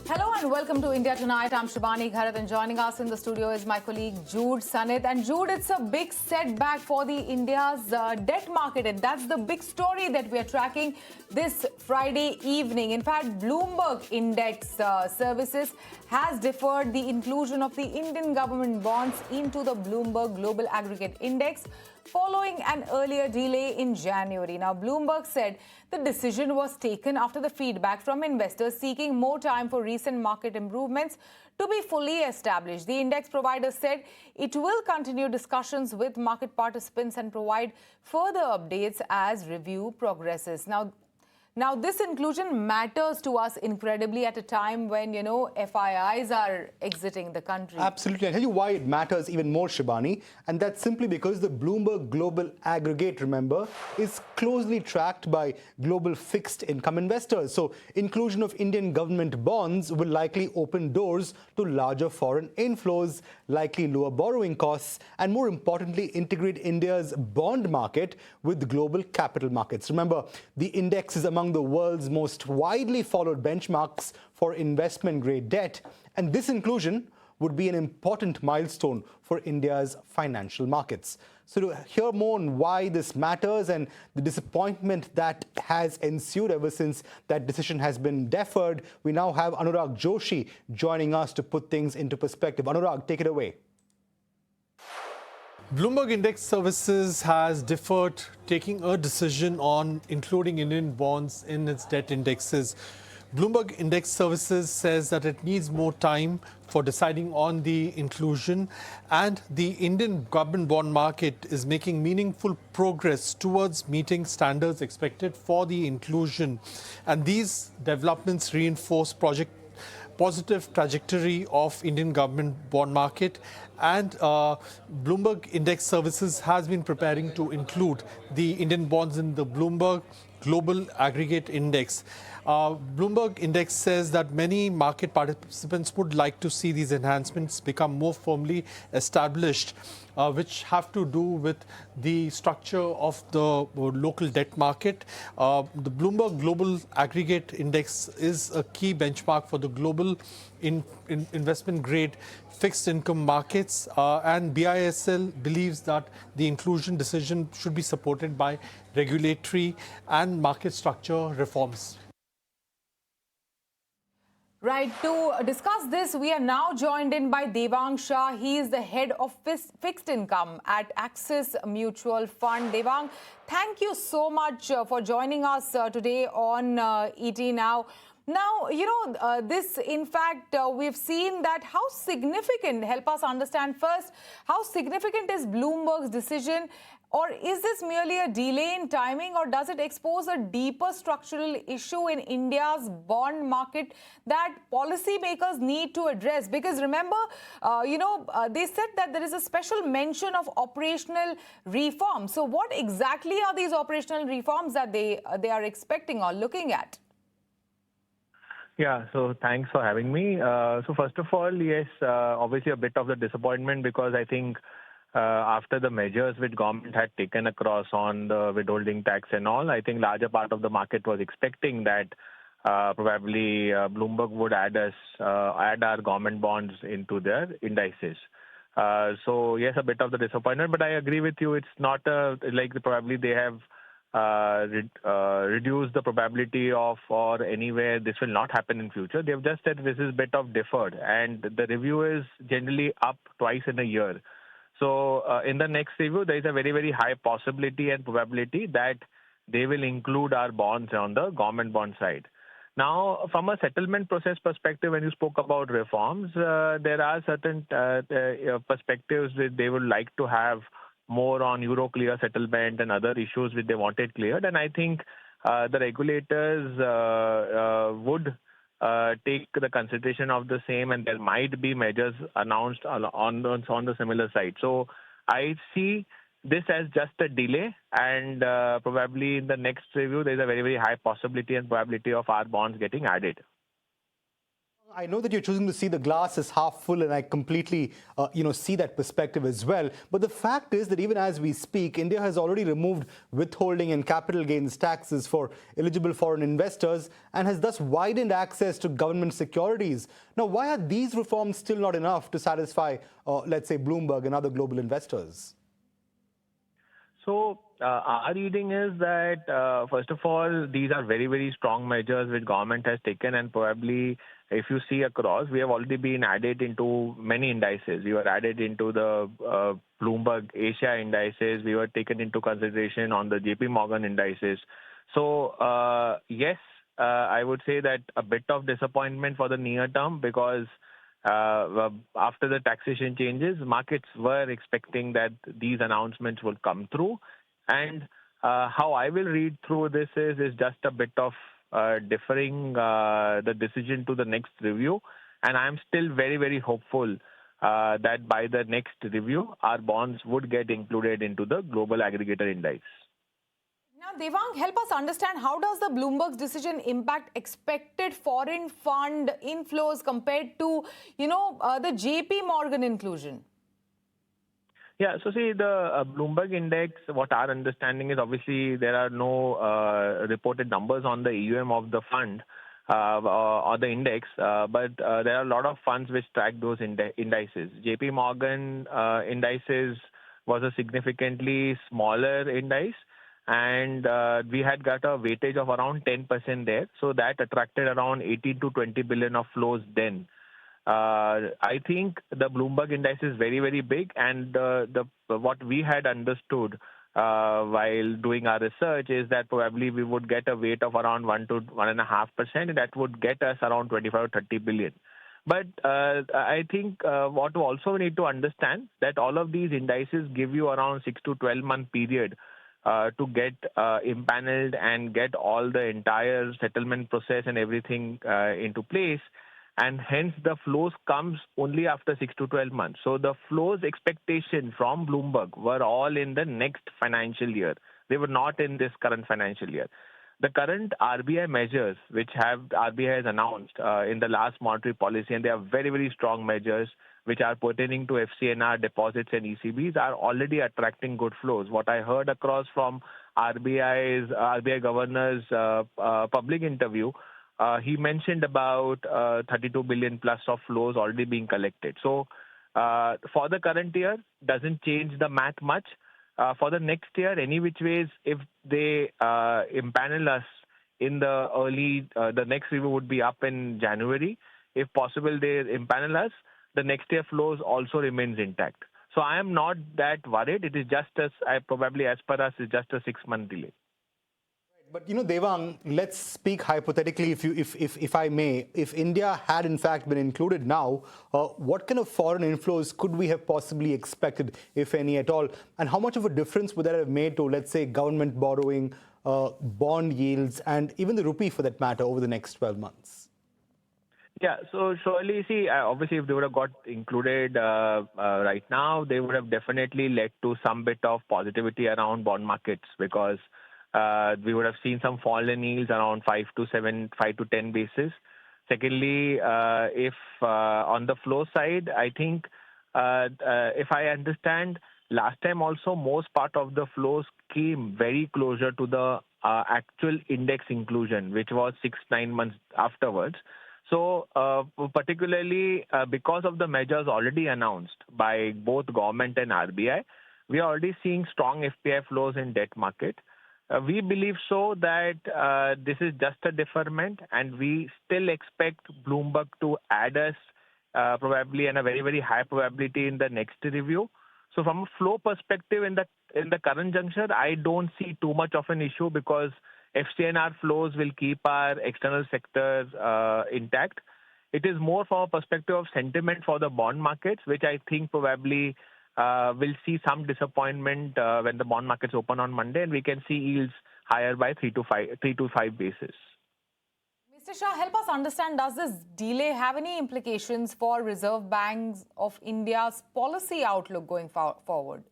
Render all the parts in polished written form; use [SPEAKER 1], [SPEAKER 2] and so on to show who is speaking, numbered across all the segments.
[SPEAKER 1] Hello and welcome to India Tonight. I'm Shubhani Gharat and joining us in the studio is my colleague Jude Sanit. And Jude, it's a big setback for the India's debt market, and that's the big story that we are tracking this Friday evening. In fact, Bloomberg Index Services has deferred the inclusion of the Indian government bonds into the Bloomberg Global Aggregate Index following an earlier delay in January. Now, Bloomberg said the decision was taken after the feedback from investors seeking more time for recent market improvements to be fully established. The index provider said it will continue discussions with market participants and provide further updates as review progresses. Now, this inclusion matters to us incredibly at a time when, FIIs are exiting the country.
[SPEAKER 2] Absolutely. I'll tell you why it matters even more, Shibani. And that's simply because the Bloomberg Global Aggregate, remember, is closely tracked by global fixed income investors. So inclusion of Indian government bonds will likely open doors to larger foreign inflows, likely lower borrowing costs, and more importantly, integrate India's bond market with global capital markets. Remember, the index is among the world's most widely followed benchmarks for investment-grade debt, and this inclusion would be an important milestone for India's financial markets. So to hear more on why this matters and the disappointment that has ensued ever since that decision has been deferred, we now have Anurag Joshi joining us to put things into perspective. Anurag, take it away.
[SPEAKER 3] Bloomberg Index Services has deferred taking a decision on including Indian bonds in its debt indexes. Bloomberg Index Services says that it needs more time for deciding on the inclusion, and the Indian government bond market is making meaningful progress towards meeting standards expected for the inclusion. And these developments reinforce positive trajectory of Indian government bond market, and Bloomberg Index Services has been preparing to include the Indian bonds in the Bloomberg Global Aggregate Index. Bloomberg Index says that many market participants would like to see these enhancements become more firmly established, which have to do with the structure of the local debt market. The Bloomberg Global Aggregate Index is a key benchmark for the global investment grade fixed income markets, and BISL believes that the inclusion decision should be supported by regulatory and market structure reforms.
[SPEAKER 1] Right, to discuss this, we are now joined in by Devang Shah. He is the head of fixed income at Axis Mutual Fund. Devang, thank you so much for joining us today on ET Now. Now, this, in fact, we've seen that how significant, help us understand first, how significant is Bloomberg's decision? Or is this merely a delay in timing, or does it expose a deeper structural issue in India's bond market that policymakers need to address? Because remember, they said that there is a special mention of operational reform. So what exactly are these operational reforms that they are expecting or looking at?
[SPEAKER 4] Yeah, so thanks for having me. So first of all, yes, obviously a bit of the disappointment, because I think after the measures which government had taken across on the withholding tax and all, I think larger part of the market was expecting that probably Bloomberg would add our government bonds into their indices. So yes, a bit of the disappointment, but I agree with you. It's not like probably they have reduce the probability of, or anywhere this will not happen in future. They've just said this is a bit of deferred, and the review is generally up twice in a year. So in the next review, there is a very, very high possibility and probability that they will include our bonds on the government bond side. Now, from a settlement process perspective, when you spoke about reforms, there are certain perspectives that they would like to have more on Euro clear settlement and other issues which they wanted cleared. And I think the regulators would take the consideration of the same, and there might be measures announced on the similar side. So I see this as just a delay, and probably in the next review, there is a very, very high possibility and probability of our bonds getting added.
[SPEAKER 2] I know that you're choosing to see the glass as half full, and I completely, see that perspective as well. But the fact is that even as we speak, India has already removed withholding and capital gains taxes for eligible foreign investors and has thus widened access to government securities. Now, why are these reforms still not enough to satisfy, let's say, Bloomberg and other global investors?
[SPEAKER 4] So our reading is that, first of all, these are very, very strong measures which government has taken, and probably if you see across, we have already been added into many indices. We were added into the Bloomberg Asia indices. We were taken into consideration on the JP Morgan indices. So yes, I would say that a bit of disappointment for the near term, because after the taxation changes, markets were expecting that these announcements would come through. And how I will read through this is just a bit of deferring the decision to the next review. And I'm still very, very hopeful that by the next review, our bonds would get included into the Global Aggregator Index.
[SPEAKER 1] Now, Devang, help us understand, how does the Bloomberg's decision impact expected foreign fund inflows compared to, the JP Morgan inclusion?
[SPEAKER 4] Yeah, so see, the Bloomberg Index, what our understanding is, obviously there are no reported numbers on the AUM of the fund or the index, but there are a lot of funds which track those indices. JP Morgan indices was a significantly smaller index, and we had got a weightage of around 10% there. So that attracted around 18 to 20 billion of flows then. I think the Bloomberg index is very, very big, and what we had understood while doing our research is that probably we would get a weight of around 1 to 1.5%, and that would get us around 25 or 30 billion. But I think what we also need to understand that all of these indices give you around 6 to 12-month period to get impaneled and get all the entire settlement process and everything into place. And hence the flows comes only after 6 to 12 months. So the flows expectation from Bloomberg were all in the next financial year. They were not in this current financial year. The current RBI measures, which RBI has announced in the last monetary policy, and they are very, very strong measures, which are pertaining to FCNR deposits and ECBs, are already attracting good flows. What I heard across from RBI governor's public interview, he mentioned about 32 billion plus of flows already being collected. So for the current year, doesn't change the math much. For the next year, any which ways, if they impanel us in the next review would be up in January. If possible, they impanel us, the next year flows also remains intact. So I am not that worried. It is just as per us, is just a 6-month delay.
[SPEAKER 2] But Devang, let's speak hypothetically, if I may. If India had in fact been included now, what kind of foreign inflows could we have possibly expected, if any at all? And how much of a difference would that have made to, let's say, government borrowing, bond yields, and even the rupee for that matter over the next 12 months?
[SPEAKER 4] Yeah, so surely, see, obviously, if they would have got included right now, they would have definitely led to some bit of positivity around bond markets, because we would have seen some fall in yields around 5 to 10 basis. Secondly, if on the flow side, I think if I understand, last time also most part of the flows came very closer to the actual index inclusion, which was 6-9 months afterwards. So particularly because of the measures already announced by both government and RBI, we are already seeing strong FPI flows in debt market. We believe so that this is just a deferment, and we still expect Bloomberg to add us probably in a very, very high probability in the next review. So from a flow perspective in the current juncture, I don't see too much of an issue, because FCNR flows will keep our external sectors intact. It is more from a perspective of sentiment for the bond markets, which I think probably will see some disappointment when the bond markets open on Monday, and we can see yields higher by 3 to 5 basis.
[SPEAKER 1] Mr. Shah, help us understand, does this delay have any implications for Reserve Banks of India's policy outlook going forward?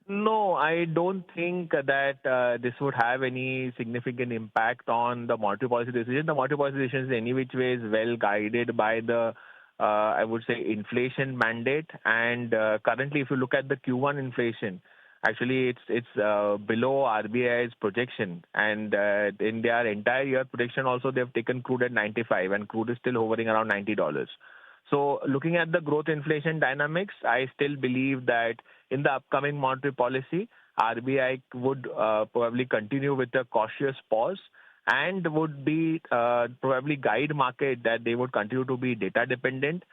[SPEAKER 4] No, I don't think that this would have any significant impact on the monetary policy decision. The monetary policy decision is any which way is well guided by the, I would say, inflation mandate. And currently, if you look at the Q1 inflation, actually it's below RBI's projection. And in their entire year projection, also they've taken crude at 95, and crude is still hovering around $90. So looking at the growth inflation dynamics, I still believe that in the upcoming monetary policy, RBI would probably continue with a cautious pause and would be probably guide market that they would continue to be data dependent.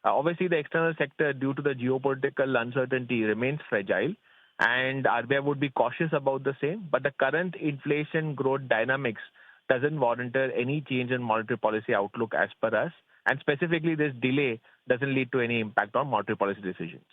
[SPEAKER 4] Obviously, the external sector, due to the geopolitical uncertainty, remains fragile, and RBI would be cautious about the same. But the current inflation growth dynamics doesn't warrant any change in monetary policy outlook as per us. And specifically, this delay doesn't lead to any impact on monetary policy decisions.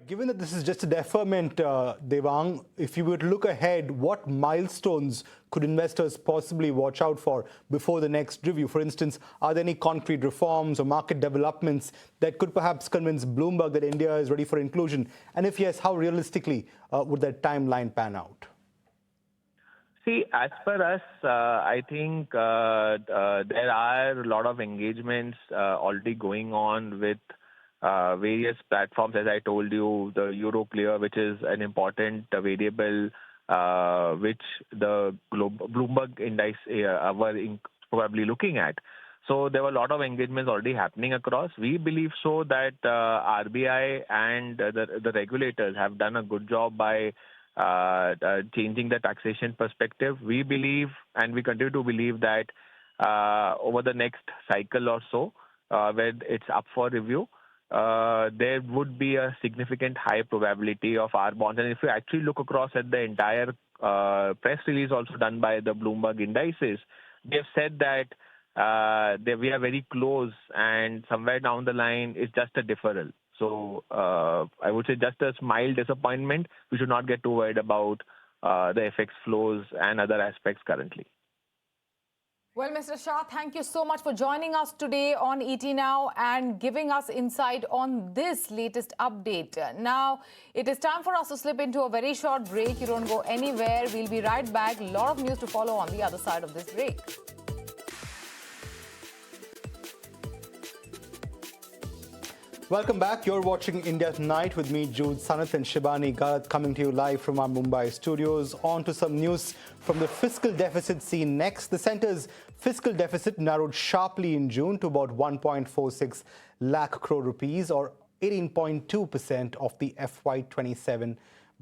[SPEAKER 2] Given that this is just a deferment, Devang, if you were to look ahead, what milestones could investors possibly watch out for before the next review? For instance, are there any concrete reforms or market developments that could perhaps convince Bloomberg that India is ready for inclusion? And if yes, how realistically would that timeline pan out?
[SPEAKER 4] See, as per us, I think there are a lot of engagements already going on with various platforms. As I told you, the Euroclear, which is an important variable, which the Bloomberg Index were probably looking at. So there were a lot of engagements already happening across. We believe so that RBI and the regulators have done a good job by changing the taxation perspective. We believe, and we continue to believe, that over the next cycle or so, when it's up for review, there would be a significant high probability of our bonds. And if you actually look across at the entire press release also done by the Bloomberg indices, they've said that we are very close, and somewhere down the line it's just a deferral. So I would say just a mild disappointment. We should not get too worried about the FX flows and other aspects currently.
[SPEAKER 1] Well, Mr. Shah, thank you so much for joining us today on ET Now and giving us insight on this latest update. Now, it is time for us to slip into a very short break. You don't go anywhere. We'll be right back. A lot of news to follow on the other side of this break.
[SPEAKER 2] Welcome back. You're watching India Tonight with me, Jude Sanath, and Shibani Garth, coming to you live from our Mumbai studios. On to some news from the fiscal deficit seen next. The centre's fiscal deficit narrowed sharply in June to about 1.46 lakh crore rupees, or 18.2% of the FY27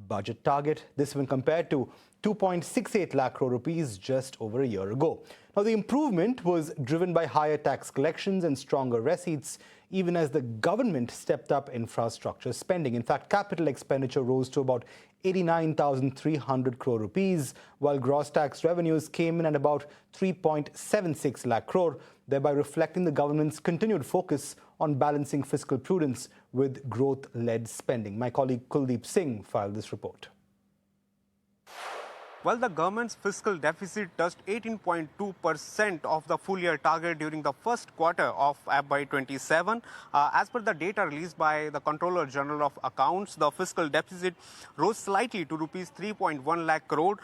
[SPEAKER 2] budget target. This when compared to 2.68 lakh crore rupees just over a year ago. Now, the improvement was driven by higher tax collections and stronger receipts, even as the government stepped up infrastructure spending. In fact, capital expenditure rose to about 89,300 crore rupees, while gross tax revenues came in at about 3.76 lakh crore, thereby reflecting the government's continued focus on balancing fiscal prudence with growth-led spending. My colleague Kuldeep Singh filed this report.
[SPEAKER 5] Well, the government's fiscal deficit touched 18.2% of the full-year target during the first quarter of FY27. As per the data released by the Controller General of Accounts, the fiscal deficit rose slightly to rupees 3.1 lakh crore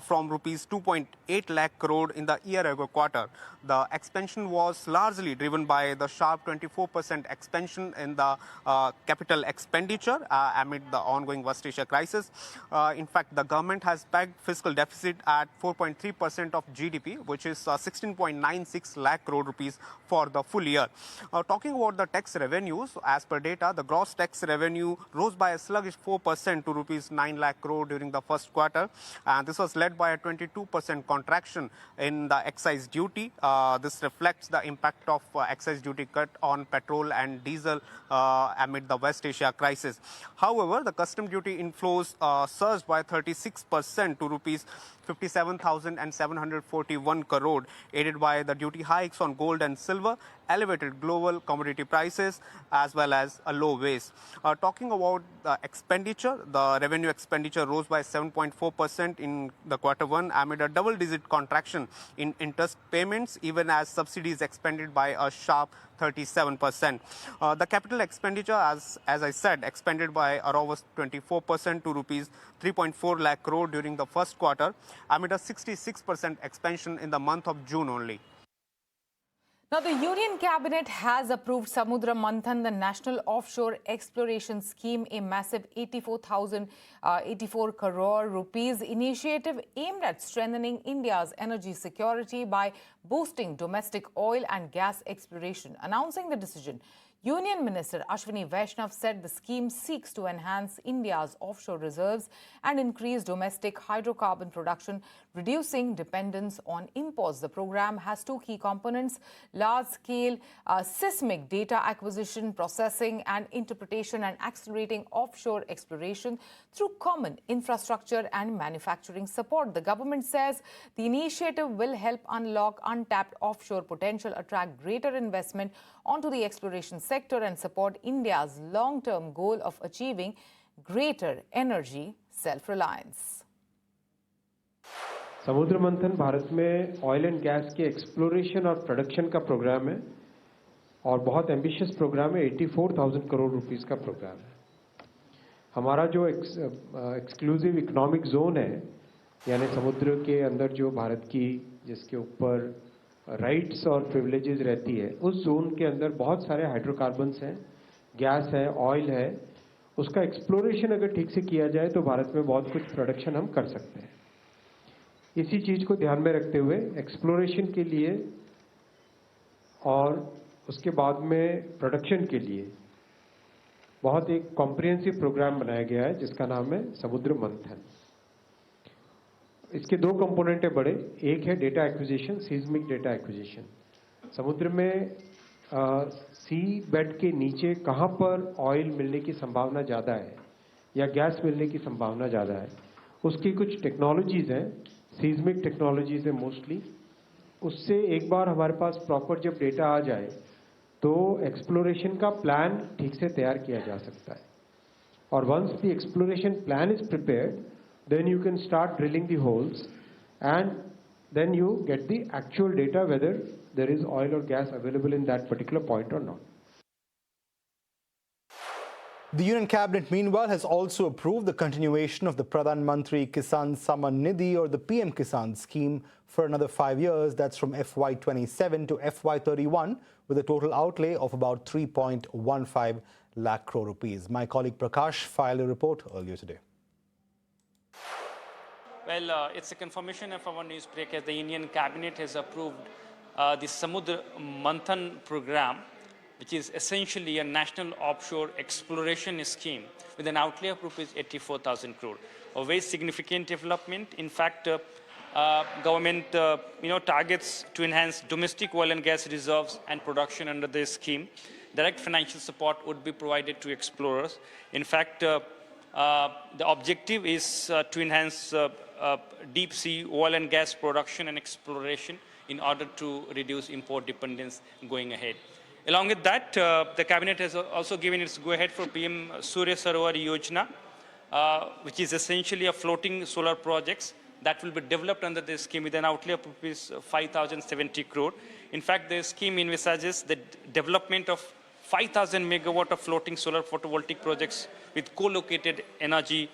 [SPEAKER 5] from rupees 2.8 lakh crore in the year-ago quarter. The expansion was largely driven by the sharp 24% expansion in the capital expenditure amid the ongoing West Asia crisis. In fact, the government has pegged fiscal deficit at 4.3% of GDP, which is 16.96 lakh crore rupees for the full year. Talking about the tax revenues, as per data, the gross tax revenue rose by a sluggish 4% to rupees 9 lakh crore during the first quarter. And this was led by a 22% contraction in the excise duty. This reflects the impact of excise duty cut on petrol and diesel amid the West Asia crisis. However, the custom duty inflows surged by 36% to rupees 57,741 crore, aided by the duty hikes on gold and silver, elevated global commodity prices, as well as a low base. Talking about the expenditure, the revenue expenditure rose by 7.4% in the quarter one amid a double-digit contraction in interest payments, even as subsidies expanded by a sharp 37%. The capital expenditure, as I said, expanded by a robust 24% to rupees 3.4 lakh crore during the first quarter, amid a 66% expansion in the month of June only.
[SPEAKER 1] Now, the Union Cabinet has approved Samudra Manthan, the National Offshore Exploration Scheme, a massive 84 crore rupees initiative aimed at strengthening India's energy security by boosting domestic oil and gas exploration. Announcing the decision, Union Minister Ashwini Vaishnav said the scheme seeks to enhance India's offshore reserves and increase domestic hydrocarbon production, reducing dependence on imports. The program has two key components: large-scale seismic data acquisition, processing and interpretation, and accelerating offshore exploration through common infrastructure and manufacturing support. The government says the initiative will help unlock untapped offshore potential, attract greater investment onto the exploration sector, and support India's long-term goal of achieving greater energy self-reliance.
[SPEAKER 6] समुद्र मंथन भारत में oil and gas के exploration और production का programme है और बहुत ambitious programme है। 84,000 करोड़ रुपीस का प्रोग्राम है। हमारा जो एक्सक्लूसिव इकोनॉमिक जोन है, यानी समुद्र के अंदर जो भारत की जिसके ऊपर राइट्स और प्रिविलेजेस रहती है, उस जोन के अंदर बहुत सारे हाइड्रोकार्बन्स हैं, गैस है, ऑयल है। उसका एक्सप्लोरेशन अगर ठीक से किया जाए तो भारत में बहुत कुछ प्रोडक्शन हम कर सकते हैं। इसी चीज़ को ध्यान में रखते हुए एक्सप्लोरेशन के लिए और उसके बाद में प्रोडक्शन के लिए बहुत एक कॉम्प्रिहेंसिव प्रोग्राम बनाया गया है जिसका नाम है समुद्र मंथन। इसके दो कंपोनेंट है बड़े। एक है data acquisition, seismic data acquisition. समुद्र में सी बेड के नीचे कहाँ पर ऑयल मिलने की संभावना ज़्यादा है या गैस मिलने की संभावना ज़्यादा है, उसकी कुछ टेक्नोलॉजीज़ हैं, सीस्मिक टेक्नोलॉजीज़ है मोस्टली। उससे एक बार हमारे पास प्रॉपर जब डेटा आ जाए तो एक्सप्लोरेशन का प्लान ठीक से तैयार किया जा सकता है। और once the exploration plan is prepared, then you can start drilling the holes and then you get the actual data whether there is oil or gas available in that particular point or not.
[SPEAKER 2] The Union Cabinet, meanwhile, has also approved the continuation of the Pradhan Mantri Kisan Samman Nidhi, or the PM Kisan scheme, for another 5 years. That's from FY27 to FY31, with a total outlay of about 3.15 lakh crore rupees. My colleague Prakash filed a report earlier today.
[SPEAKER 7] Well, it's a confirmation of our news break as the Union Cabinet has approved the Samudra Manthan program, which is essentially a national offshore exploration scheme with an outlay of rupees 84,000 crore. A very significant development. In fact, government targets to enhance domestic oil and gas reserves and production under this scheme. Direct financial support would be provided to explorers. In fact, the objective is to enhance deep sea oil and gas production and exploration in order to reduce import dependence going ahead. Along with that, the Cabinet has also given its go-ahead for PM Surya Sarovar Yojana, which is essentially a floating solar projects that will be developed under this scheme with an outlay of rupees 5,070 crore. In fact, the scheme envisages the development of 5,000 megawatt of floating solar photovoltaic projects with co-located energy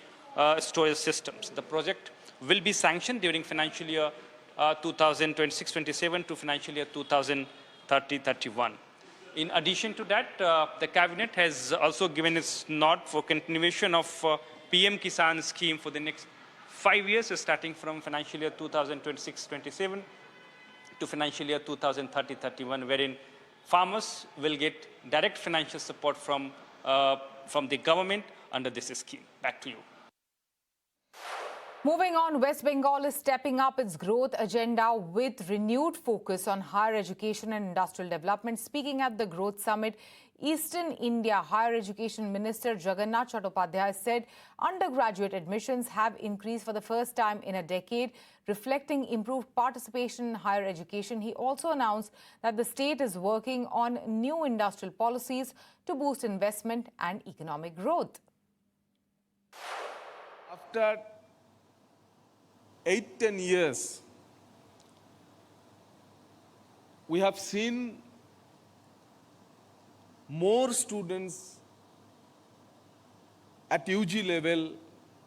[SPEAKER 7] storage systems. The project will be sanctioned during financial year 2026-27 to financial year 2030-31. In addition to that, the Cabinet has also given its nod for continuation of PM Kisan scheme for the next 5 years, starting from financial year 2026-27 to financial year 2030-31, wherein farmers will get direct financial support from the government under this scheme. Back to you.
[SPEAKER 1] Moving on, West Bengal is stepping up its growth agenda with renewed focus on higher education and industrial development. Speaking at the Growth Summit, Eastern India Higher Education Minister Jagannath Chattopadhyay said undergraduate admissions have increased for the first time in a decade, reflecting improved participation in higher education. He also announced that the state is working on new industrial policies to boost investment and economic growth.
[SPEAKER 8] After 8-10 years, we have seen more students at UG level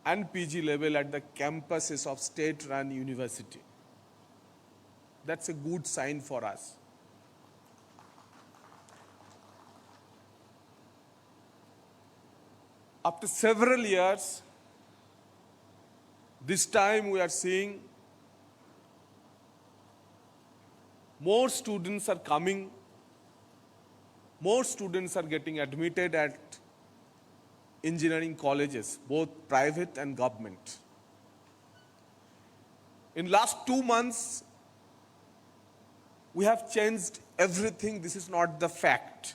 [SPEAKER 8] and PG level at the campuses of state-run university. That's a good sign for us. After several years, this time we are seeing more students are coming, more students are getting admitted at engineering colleges, both private and government. In last 2 months, we have changed everything. This is not the fact.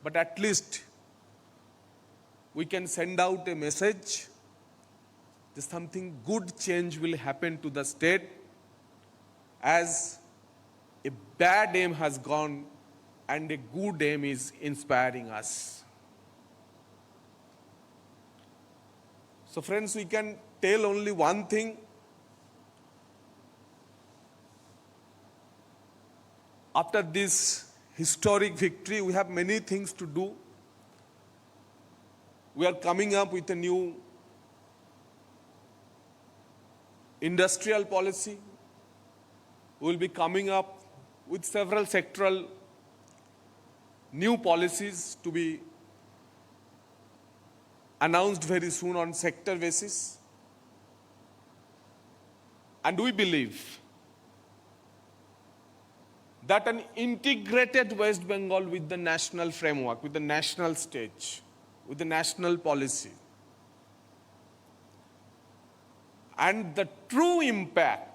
[SPEAKER 8] But at least we can send out a message that something good change will happen to the state, as a bad aim has gone and a good aim is inspiring us. So friends, we can tell only one thing. After this historic victory, we have many things to do. We are coming up with a new industrial policy. We will be coming up with several sectoral new policies to be announced very soon on sector basis. And we believe that an integrated West Bengal with the national framework, with the national stage, with the national policy, and the true impact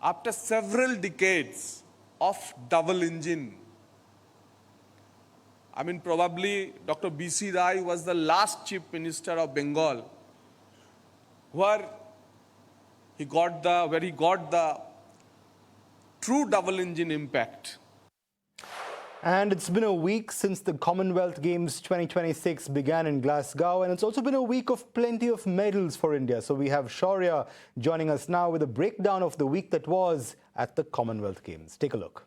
[SPEAKER 8] after several decades of double engine. I mean, probably Dr. B.C. Rai was the last Chief Minister of Bengal where he got the true double engine impact.
[SPEAKER 2] And it's been a week since the Commonwealth Games 2026 began in Glasgow, and it's also been a week of plenty of medals for India. So we have Shaurya joining us now with a breakdown of the week that was at the Commonwealth Games. Take a look.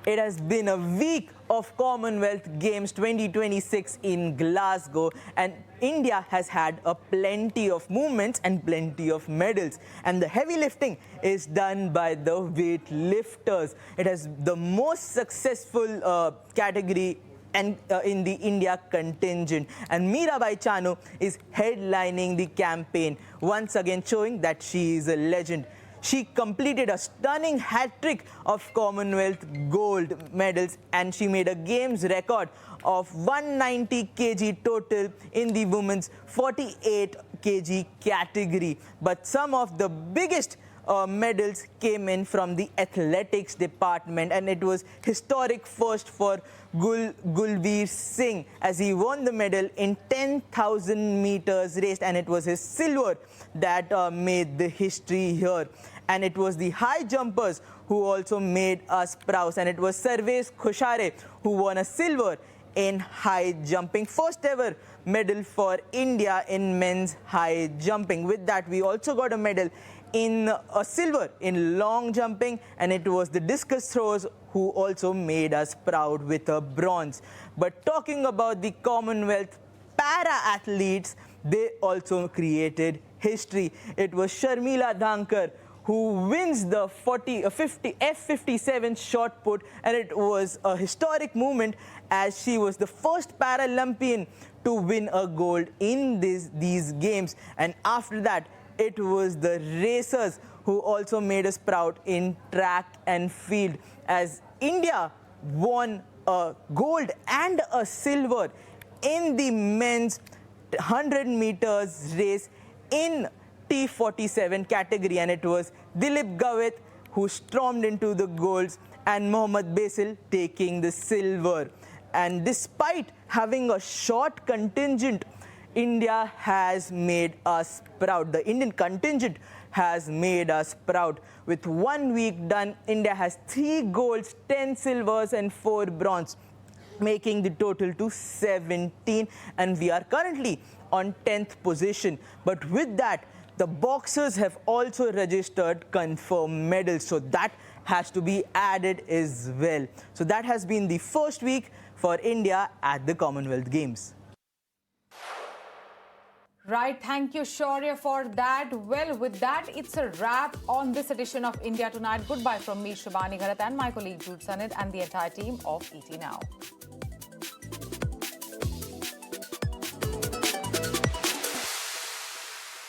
[SPEAKER 9] It has been a week of Commonwealth Games 2026 in Glasgow, and India has had a plenty of movements and plenty of medals. And the heavy lifting is done by the weightlifters. It has the most successful category and in the India contingent. And Mirabai Chanu is headlining the campaign, once again showing that she is a legend. She completed a stunning hat-trick of Commonwealth gold medals, and she made a games record of 190 kg total in the women's 48 kg category. But some of the biggest medals came in from the athletics department, and it was historic first for Gulveer Singh as he won the medal in 10,000 meters race, and it was his silver that made the history here. And it was the high jumpers who also made us proud, and it was Sarvesh Khoshare who won a silver in high jumping. First ever medal for India in men's high jumping. With that, we also got a medal in a silver in long jumping, and it was the discus throwers who also made us proud with a bronze. But talking about the Commonwealth para-athletes, they also created history. It was Sharmila Dhankar who wins the F57 shot put, and it was a historic moment as she was the first Paralympian to win a gold in these games. And after that, it was the racers who also made us proud in track and field, as India won a gold and a silver in the men's 100 meters race in T47 category, and it was Dilip Gavit who stormed into the golds and Mohammad Basil taking the silver. And despite having a short contingent, India has made us proud. The Indian contingent has made us proud. With 1 week done, India has 3 golds, 10 silvers and 4 bronze, making the total to 17, and we are currently on 10th position. But with that, the boxers have also registered confirmed medals, so that has to be added as well. So that has been the first week for India at the Commonwealth Games.
[SPEAKER 1] Right, thank you, Shaurya, for that. Well, with that, it's a wrap on this edition of India Tonight. Goodbye from me, Shubhani Gharat, and my colleague Jude Sanid, and the entire team of ET Now.